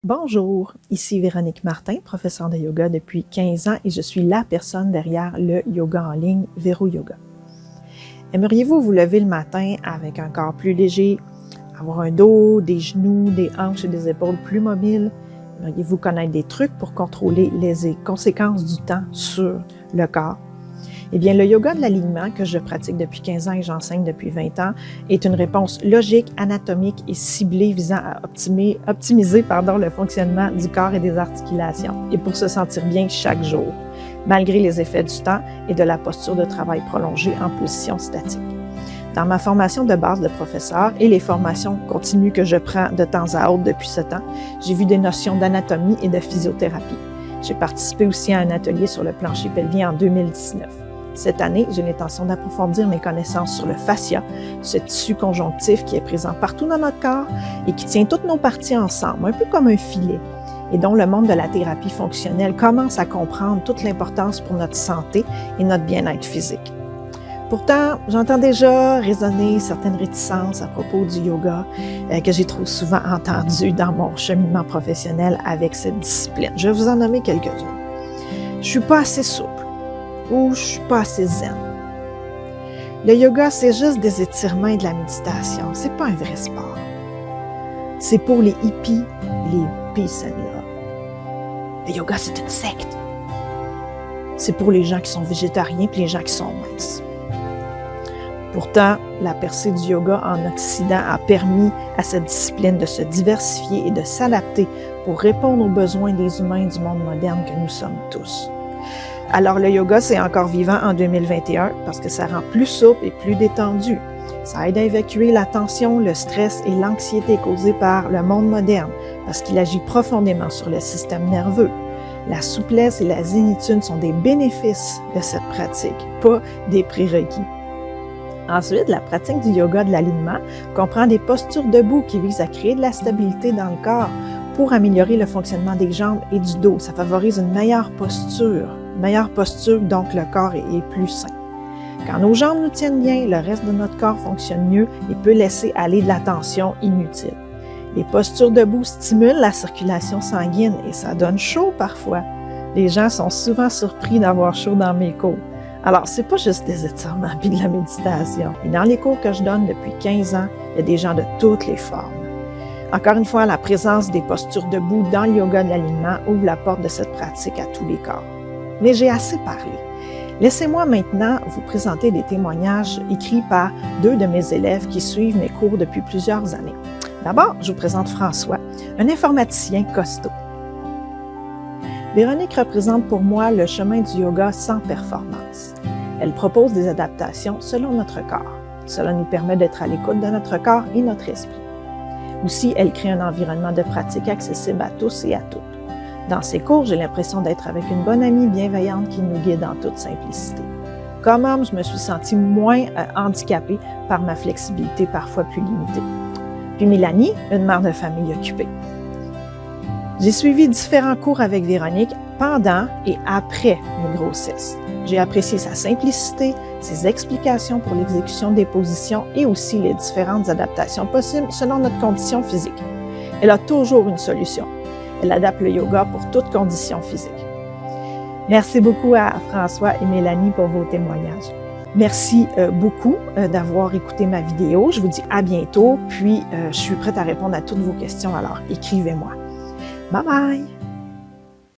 Bonjour, ici Véronique Martin, professeure de yoga depuis 15 ans et je suis la personne derrière le yoga en ligne Vero Yoga. Aimeriez-vous vous lever le matin avec un corps plus léger, avoir un dos, des genoux, des hanches et des épaules plus mobiles? Aimeriez-vous connaître des trucs pour contrôler les conséquences du temps sur le corps? Eh bien, le yoga de l'alignement que je pratique depuis 15 ans et j'enseigne depuis 20 ans est une réponse logique, anatomique et ciblée visant à optimiser le fonctionnement du corps et des articulations et pour se sentir bien chaque jour, malgré les effets du temps et de la posture de travail prolongée en position statique. Dans ma formation de base de professeur et les formations continues que je prends de temps à autre depuis ce temps, j'ai vu des notions d'anatomie et de physiothérapie. J'ai participé aussi à un atelier sur le plancher pelvien en 2019. Cette année, j'ai l'intention d'approfondir mes connaissances sur le fascia, ce tissu conjonctif qui est présent partout dans notre corps et qui tient toutes nos parties ensemble, un peu comme un filet, et dont le monde de la thérapie fonctionnelle commence à comprendre toute l'importance pour notre santé et notre bien-être physique. Pourtant, j'entends déjà résonner certaines réticences à propos du yoga que j'ai trop souvent entendues dans mon cheminement professionnel avec cette discipline. Je vais vous en nommer quelques-unes. Je suis pas assez souple. Ou je suis pas assez zen. Le yoga, c'est juste des étirements et de la méditation. C'est pas un vrai sport. C'est pour les hippies, les peace and love. Le yoga, c'est une secte. C'est pour les gens qui sont végétariens et les gens qui sont minces. Pourtant, la percée du yoga en Occident a permis à cette discipline de se diversifier et de s'adapter pour répondre aux besoins des humains du monde moderne que nous sommes tous. Alors le yoga, c'est encore vivant en 2021 parce que ça rend plus souple et plus détendu. Ça aide à évacuer la tension, le stress et l'anxiété causés par le monde moderne parce qu'il agit profondément sur le système nerveux. La souplesse et la zénitude sont des bénéfices de cette pratique, pas des prérequis. Ensuite, la pratique du yoga de l'alignement comprend des postures debout qui visent à créer de la stabilité dans le corps pour améliorer le fonctionnement des jambes et du dos. Ça favorise une meilleure posture, donc le corps est plus sain. Quand nos jambes nous tiennent bien, le reste de notre corps fonctionne mieux et peut laisser aller de la tension inutile. Les postures debout stimulent la circulation sanguine et ça donne chaud parfois. Les gens sont souvent surpris d'avoir chaud dans mes cours. Alors, c'est pas juste des étirements puis de la méditation. Et dans les cours que je donne depuis 15 ans, il y a des gens de toutes les formes. Encore une fois, la présence des postures debout dans le yoga de l'alignement ouvre la porte de cette pratique à tous les corps. Mais j'ai assez parlé. Laissez-moi maintenant vous présenter des témoignages écrits par 2 de mes élèves qui suivent mes cours depuis plusieurs années. D'abord, je vous présente François, un informaticien costaud. Véronique représente pour moi le chemin du yoga sans performance. Elle propose des adaptations selon notre corps. Cela nous permet d'être à l'écoute de notre corps et notre esprit. Aussi, elle crée un environnement de pratique accessible à tous et à toutes. Dans ses cours, j'ai l'impression d'être avec une bonne amie bienveillante qui nous guide en toute simplicité. Comme homme, je me suis sentie moins handicapée par ma flexibilité parfois plus limitée. Puis Mélanie, une mère de famille occupée. J'ai suivi différents cours avec Véronique pendant et après mes grossesses. J'ai apprécié sa simplicité, ses explications pour l'exécution des positions et aussi les différentes adaptations possibles selon notre condition physique. Elle a toujours une solution. Elle adapte le yoga pour toute condition physique. Merci beaucoup à François et Mélanie pour vos témoignages. Merci beaucoup d'avoir écouté ma vidéo. Je vous dis à bientôt, puis je suis prête à répondre à toutes vos questions, alors écrivez-moi. Bye bye!